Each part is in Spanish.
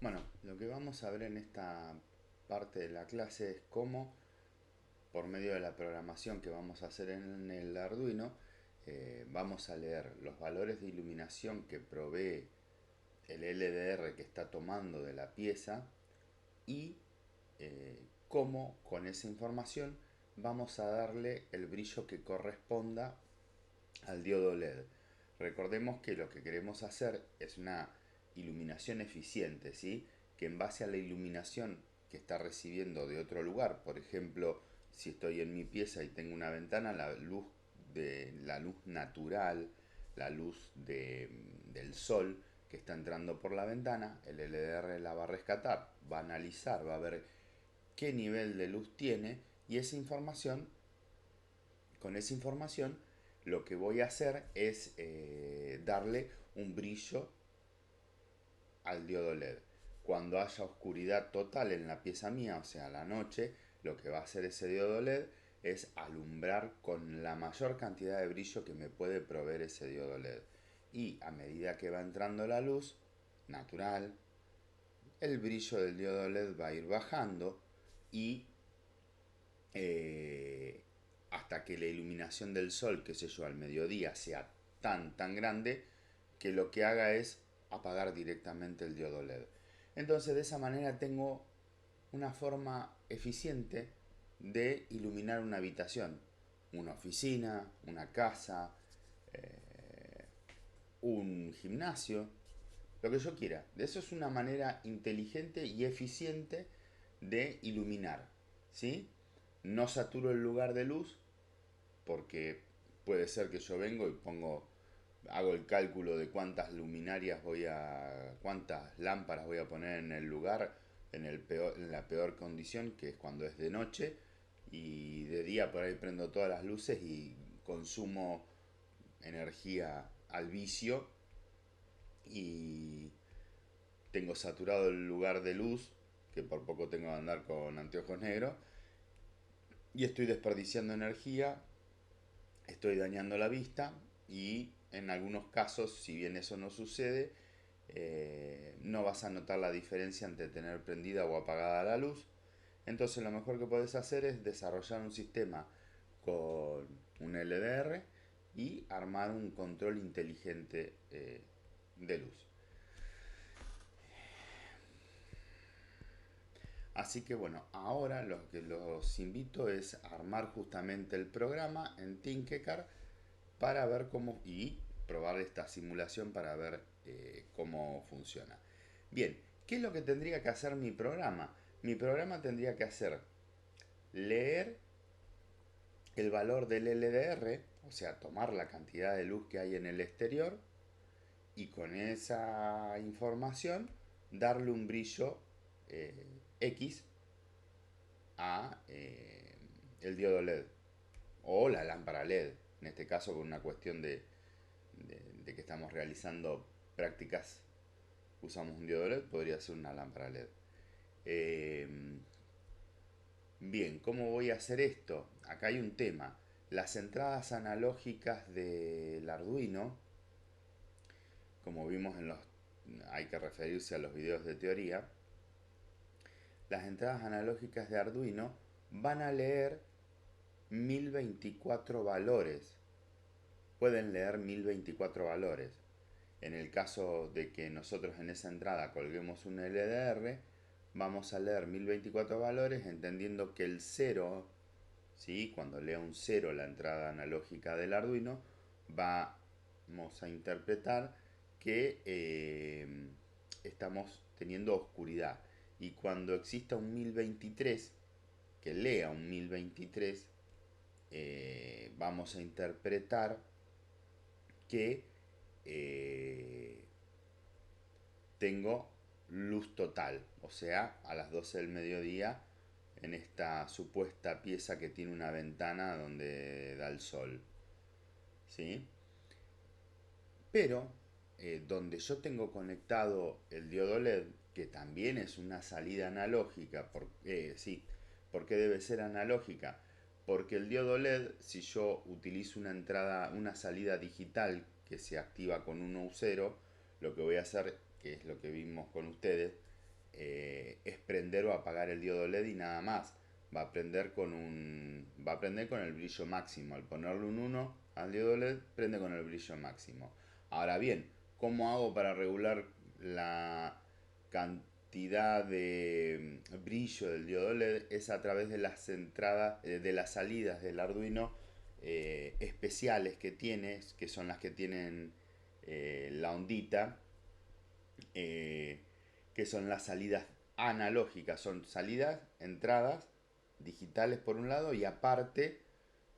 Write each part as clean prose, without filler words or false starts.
Bueno, lo que vamos a ver en esta parte de la clase es cómo, por medio de la programación que vamos a hacer en el Arduino, vamos a leer los valores de iluminación que provee el LDR que está tomando de la pieza y cómo con esa información vamos a darle el brillo que corresponda al diodo LED. Recordemos que lo que queremos hacer es una iluminación eficiente, ¿sí? Que en base a la iluminación que está recibiendo de otro lugar, por ejemplo, si estoy en mi pieza y tengo una ventana, la luz natural, del sol que está entrando por la ventana, el LDR la va a rescatar, va a analizar, va a ver qué nivel de luz tiene y con esa información, lo que voy a hacer es darle un brillo al diodo LED. Cuando haya oscuridad total en la pieza mía, o sea, la noche, lo que va a hacer ese diodo LED es alumbrar con la mayor cantidad de brillo que me puede proveer ese diodo LED. Y a medida que va entrando la luz natural, el brillo del diodo LED va a ir bajando y eh, hasta que la iluminación del sol, qué sé yo, al mediodía sea tan grande que lo que haga es apagar directamente el diodo LED. Entonces de esa manera tengo una forma eficiente de iluminar una habitación, una oficina, una casa, un gimnasio, lo que yo quiera. De eso es una manera inteligente y eficiente de iluminar, ¿sí? No saturo el lugar de luz porque puede ser que yo vengo y hago el cálculo de cuántas lámparas voy a poner en el lugar en la peor condición, que es cuando es de noche, y de día por ahí prendo todas las luces y consumo energía al vicio y tengo saturado el lugar de luz, que por poco tengo que andar con anteojos negros, y estoy desperdiciando energía, estoy dañando la vista y en algunos casos, si bien eso no sucede, no vas a notar la diferencia entre tener prendida o apagada la luz. Entonces lo mejor que puedes hacer es desarrollar un sistema con un LDR y armar un control inteligente de luz. Así que bueno, ahora lo que los invito es a armar justamente el programa en Tinkercad para ver cómo y probar esta simulación para ver cómo funciona. Bien, ¿qué es lo que tendría que hacer mi programa? Mi programa tendría que hacer leer el valor del LDR, o sea, tomar la cantidad de luz que hay en el exterior y con esa información darle un brillo X a el diodo LED o la lámpara LED, en este caso con una cuestión de que estamos realizando prácticas, usamos un diodo LED, podría ser una lámpara LED. Eh, Bien, ¿cómo voy a hacer esto? Acá hay un tema. Las entradas analógicas del Arduino, como vimos hay que referirse a los videos de teoría, las entradas analógicas de Arduino van a leer 1024 valores. Pueden leer 1024 valores. En el caso de que nosotros en esa entrada colguemos un LDR, vamos a leer 1024 valores entendiendo que el cero, ¿sí? Cuando lea un cero la entrada analógica del Arduino, vamos a interpretar que estamos teniendo oscuridad. Y cuando exista un 1023, que lea un 1023, vamos a interpretar que eh, tengo luz total, o sea, a las 12 del mediodía en esta supuesta pieza que tiene una ventana donde da el sol, ¿sí? Pero donde yo tengo conectado el diodo LED, que también es una salida analógica, sí, ¿por qué debe ser analógica? Porque el diodo LED, si yo utilizo una salida digital que se activa con 1 u 0, lo que voy a hacer, que es lo que vimos con ustedes, es prender o apagar el diodo LED y nada más. Va a prender con el brillo máximo. Al ponerle un 1 al diodo LED, prende con el brillo máximo. Ahora bien, ¿cómo hago para regular la cantidad de brillo del diodo LED? Es a través de las entradas, de las salidas del Arduino especiales que tiene, que son las que tienen la ondita, eh, que son las salidas analógicas, son salidas, entradas digitales por un lado y aparte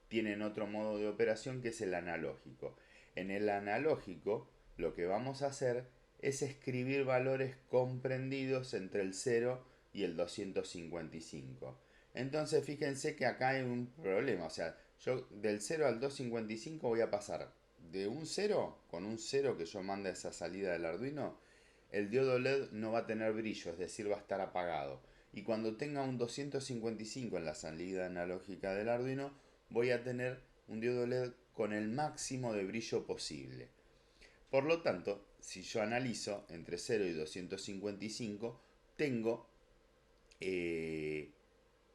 tienen otro modo de operación que es el analógico. En el analógico lo que vamos a hacer es escribir valores comprendidos entre el 0 y el 255. Entonces fíjense que acá hay un problema, o sea, yo del 0 al 255 voy a pasar de un 0, con un 0 que yo mande a esa salida del Arduino, el diodo LED no va a tener brillo, es decir, va a estar apagado. Y cuando tenga un 255 en la salida analógica del Arduino, voy a tener un diodo LED con el máximo de brillo posible. Por lo tanto, si yo analizo entre 0 y 255, tengo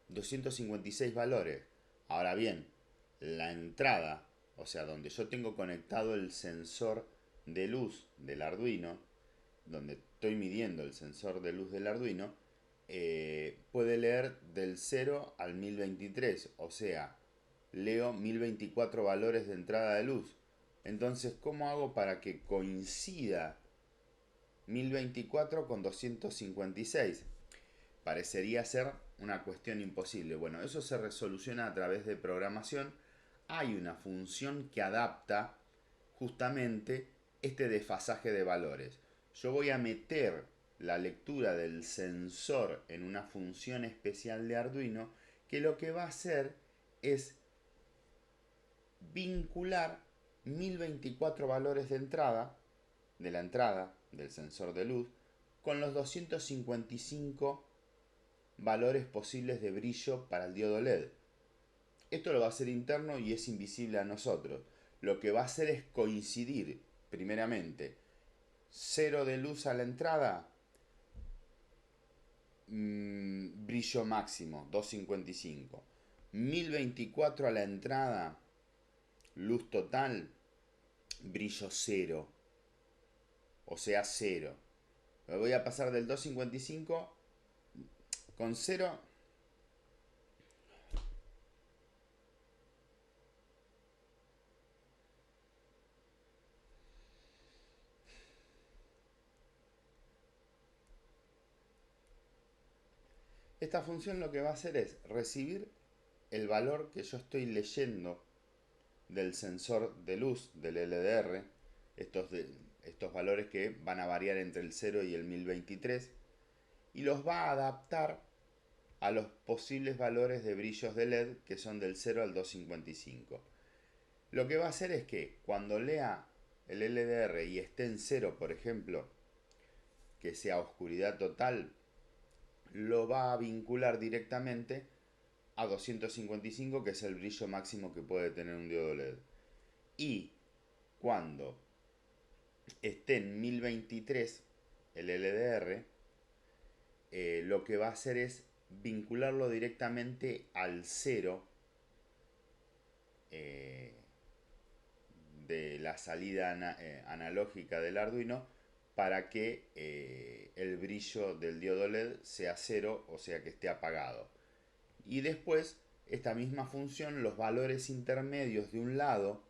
256 valores. Ahora bien, la entrada, o sea, donde yo tengo conectado el sensor de luz del Arduino, donde estoy midiendo el sensor de luz del Arduino, puede leer del 0 al 1023, o sea, leo 1024 valores de entrada de luz. Entonces, ¿cómo hago para que coincida 1024 con 256? Parecería ser una cuestión imposible. Bueno, eso se resoluciona a través de programación. Hay una función que adapta justamente este desfasaje de valores. Yo voy a meter la lectura del sensor en una función especial de Arduino que lo que va a hacer es vincular 1024 valores de la entrada del sensor de luz, con los 255 valores posibles de brillo para el diodo LED. Esto lo va a hacer interno y es invisible a nosotros. Lo que va a hacer es coincidir, primeramente, 0 de luz a la entrada, brillo máximo, 255. 1024 a la entrada, luz total, brillo 0. O sea, 0. Me voy a pasar del 255 con 0. Esta función lo que va a hacer es recibir el valor que yo estoy leyendo del sensor de luz del LDR, estos valores que van a variar entre el 0 y el 1023, y los va a adaptar a los posibles valores de brillos de LED que son del 0 al 255. Lo que va a hacer es que cuando lea el LDR y esté en 0, por ejemplo, que sea oscuridad total, lo va a vincular directamente a 255, que es el brillo máximo que puede tener un diodo LED. Y cuando esté en 1023 el LDR, lo que va a hacer es vincularlo directamente al 0 de la salida analógica del Arduino para que el brillo del diodo LED sea 0, o sea que esté apagado. Y después esta misma función, los valores intermedios de un lado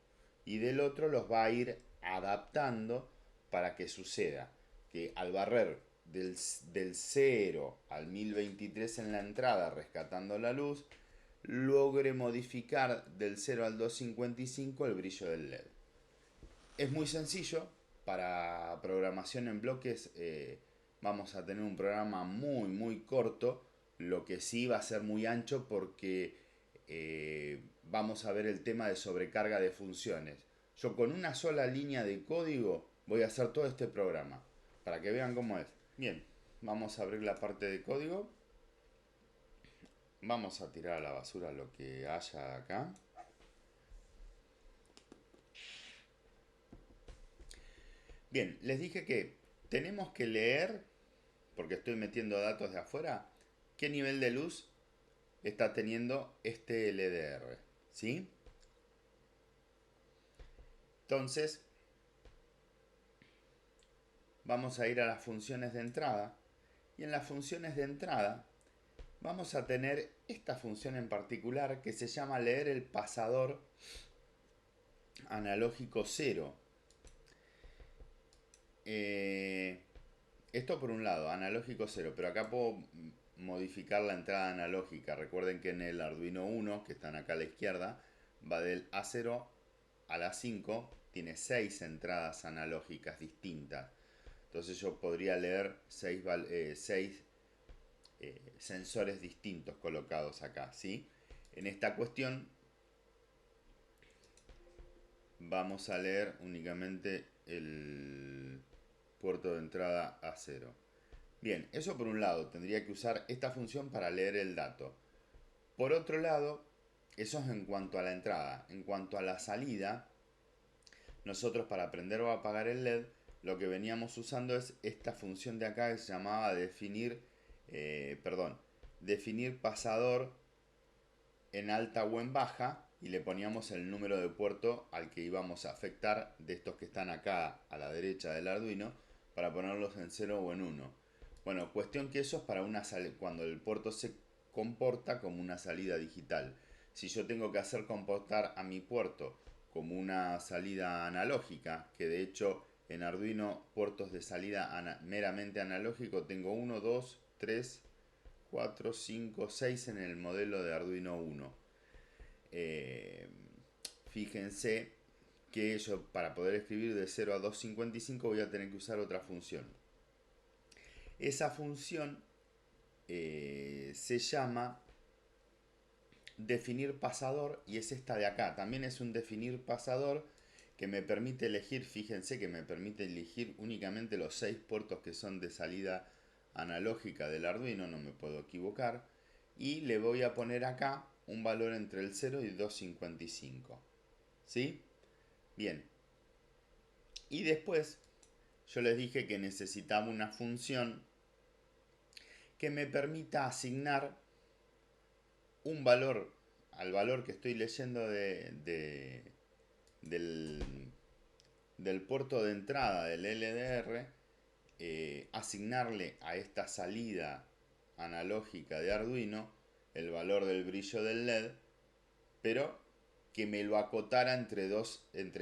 y del otro los va a ir adaptando para que suceda que al barrer del 0 al 1023 en la entrada rescatando la luz, logre modificar del 0 al 255 el brillo del LED. Es muy sencillo. Para programación en bloques vamos a tener un programa muy corto, lo que sí va a ser muy ancho porque vamos a ver el tema de sobrecarga de funciones. Yo con una sola línea de código voy a hacer todo este programa para que vean cómo es. Bien, vamos a abrir la parte de código. Vamos a tirar a la basura lo que haya acá. Bien, les dije que tenemos que leer porque estoy metiendo datos de afuera, qué nivel de luz está teniendo este LDR, ¿sí? Entonces, vamos a ir a las funciones de entrada, y en las funciones de entrada vamos a tener esta función en particular que se llama leer el pasador analógico 0. Esto por un lado, analógico 0, pero acá puedo modificar la entrada analógica. Recuerden que en el Arduino 1, que están acá a la izquierda, va del A0 a la 5, tiene 6 entradas analógicas distintas. Entonces yo podría leer 6 sensores distintos colocados acá, ¿sí? En esta cuestión vamos a leer únicamente el puerto de entrada A0. Bien, eso por un lado, tendría que usar esta función para leer el dato. Por otro lado, eso es en cuanto a la entrada. En cuanto a la salida, nosotros para prender o apagar el LED, lo que veníamos usando es esta función de acá que se llamaba definir pasador en alta o en baja, y le poníamos el número de puerto al que íbamos a afectar de estos que están acá a la derecha del Arduino para ponerlos en 0 o en 1. Bueno, cuestión que eso es para una cuando el puerto se comporta como una salida digital. Si yo tengo que hacer comportar a mi puerto como una salida analógica, que de hecho en Arduino puertos de salida meramente analógico tengo 1, 2, 3, 4, 5, 6 en el modelo de Arduino 1. Fíjense que yo para poder escribir de 0 a 255 voy a tener que usar otra función. Esa función se llama definir pasador y es esta de acá. También es un definir pasador que me permite elegir, fíjense que me permite elegir únicamente los 6 puertos que son de salida analógica del Arduino, no me puedo equivocar. Y le voy a poner acá un valor entre el 0 y 255. ¿Sí? Bien. Y después yo les dije que necesitaba una función que me permita asignar un valor al valor que estoy leyendo del puerto de entrada del LDR, asignarle a esta salida analógica de Arduino el valor del brillo del LED, pero que me lo acotara entre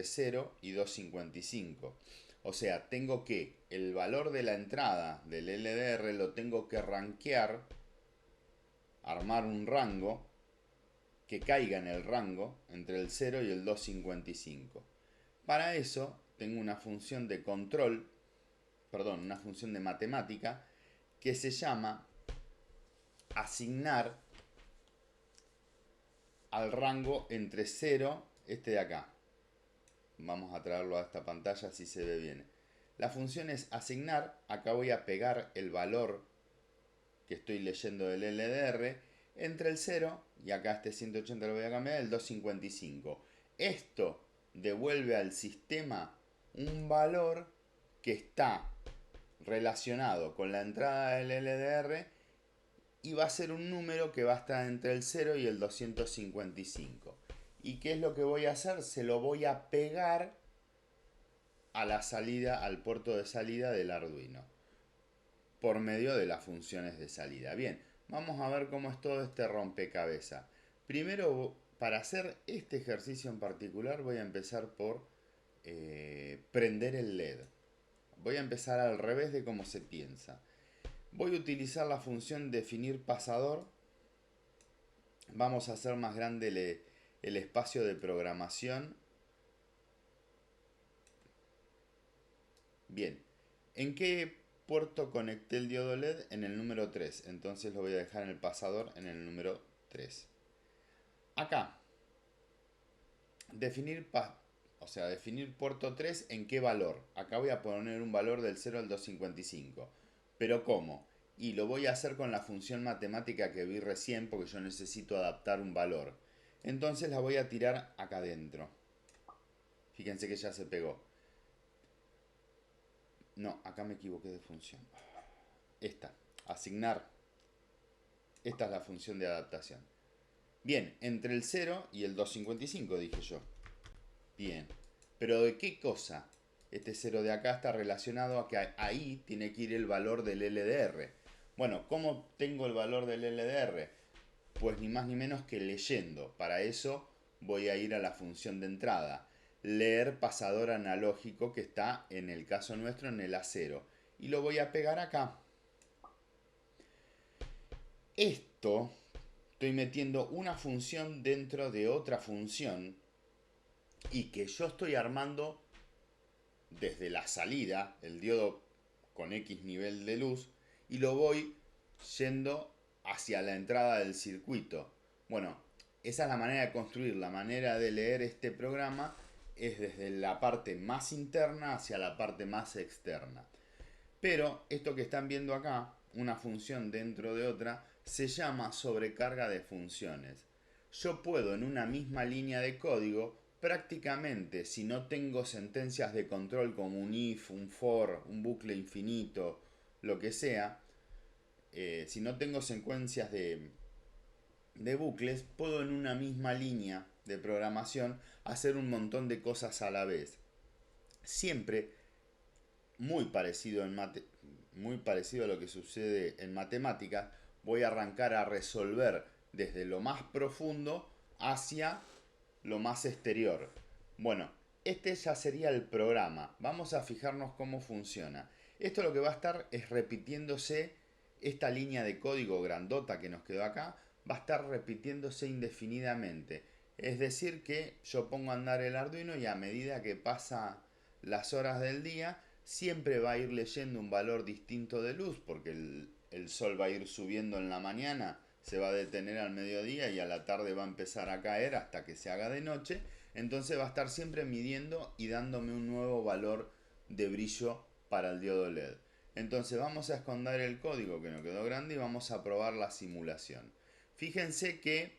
0 y 255. O sea, tengo que el valor de la entrada del LDR lo tengo que rankear, armar un rango que caiga en el rango entre el 0 y el 255. Para eso tengo una función de control, una función de matemática que se llama asignar al rango entre 0, este de acá. Vamos a traerlo a esta pantalla así se ve bien. La función es asignar, acá voy a pegar el valor que estoy leyendo del LDR entre el 0 y acá este 180 lo voy a cambiar, el 255. Esto devuelve al sistema un valor que está relacionado con la entrada del LDR y va a ser un número que va a estar entre el 0 y el 255. ¿Y qué es lo que voy a hacer? Se lo voy a pegar a la salida, al puerto de salida del Arduino, por medio de las funciones de salida. Bien, vamos a ver cómo es todo este rompecabezas. Primero, para hacer este ejercicio en particular, voy a empezar por prender el LED. Voy a empezar al revés de cómo se piensa. Voy a utilizar la función definir pasador. Vamos a hacer más grande el espacio de programación. Bien, ¿en qué puerto conecté el diodo LED? En el número 3. Entonces lo voy a dejar en el pasador en el número 3. Acá, definir puerto 3 en qué valor. Acá voy a poner un valor del 0 al 255. ¿Pero cómo? Y lo voy a hacer con la función matemática que vi recién porque yo necesito adaptar un valor. Entonces la voy a tirar acá adentro. Fíjense que ya se pegó. No, acá me equivoqué de función. esta, asignar, esta es la función de adaptación. Bien, entre el 0 y el 255 dije yo. Bien, pero ¿de qué cosa? Este 0 de acá está relacionado a que ahí tiene que ir el valor del LDR. Bueno, ¿cómo tengo el valor del LDR? Pues ni más ni menos que leyendo. Para eso voy a ir a la función de entrada. Leer pasador analógico que está en el caso nuestro en el A0. Y lo voy a pegar acá. Esto, estoy metiendo una función dentro de otra función y que yo estoy armando desde la salida, el diodo con X nivel de luz, y lo voy yendo hacia la entrada del circuito. Bueno, esa es la manera de construir, la manera de leer este programa es desde la parte más interna hacia la parte más externa. Pero esto que están viendo acá, una función dentro de otra, se llama sobrecarga de funciones. Yo puedo en una misma línea de código, prácticamente si no tengo sentencias de control como un if, un for, un bucle infinito, lo que sea, si no tengo secuencias de bucles, puedo en una misma línea de programación hacer un montón de cosas a la vez. Siempre muy parecido a lo que sucede en matemáticas, voy a arrancar a resolver desde lo más profundo hacia lo más exterior. Bueno, este ya sería el programa. Vamos a fijarnos cómo funciona. Esto lo que va a estar es repitiéndose, esta línea de código grandota que nos quedó acá, va a estar repitiéndose indefinidamente. Es decir que yo pongo a andar el Arduino y a medida que pasa las horas del día, siempre va a ir leyendo un valor distinto de luz, porque el sol va a ir subiendo en la mañana, se va a detener al mediodía y a la tarde va a empezar a caer hasta que se haga de noche. Entonces va a estar siempre midiendo y dándome un nuevo valor de brillo para el diodo LED. Entonces vamos a esconder el código que nos quedó grande y vamos a probar la simulación. Fíjense que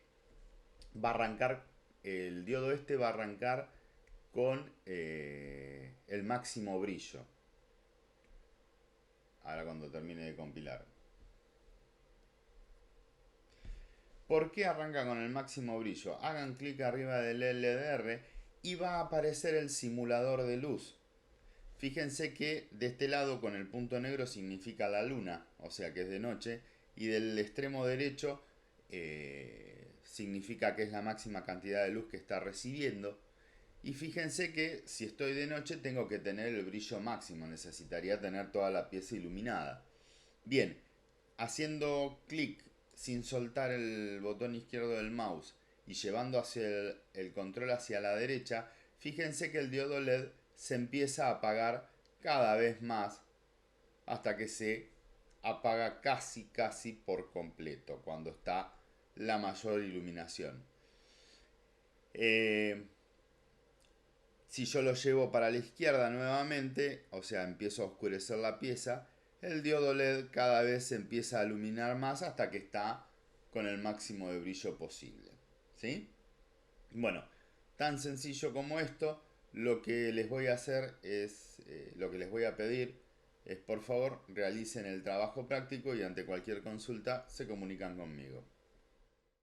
va a arrancar, el diodo este va a arrancar con el máximo brillo. Ahora cuando termine de compilar. ¿Por qué arranca con el máximo brillo? Hagan clic arriba del LDR y va a aparecer el simulador de luz. Fíjense que de este lado con el punto negro significa la luna, o sea que es de noche, y del extremo derecho significa que es la máxima cantidad de luz que está recibiendo. Y fíjense que si estoy de noche tengo que tener el brillo máximo, necesitaría tener toda la pieza iluminada. Bien, haciendo clic sin soltar el botón izquierdo del mouse y llevando hacia el control hacia la derecha, fíjense que el diodo LED se empieza a apagar cada vez más hasta que se apaga casi por completo cuando está la mayor iluminación. Si yo lo llevo para la izquierda nuevamente, o sea, empiezo a oscurecer la pieza, el diodo LED cada vez se empieza a iluminar más hasta que está con el máximo de brillo posible. ¿Sí? Bueno, tan sencillo como esto, lo que les voy a hacer es, lo que les voy a pedir es por favor realicen el trabajo práctico y ante cualquier consulta se comunican conmigo.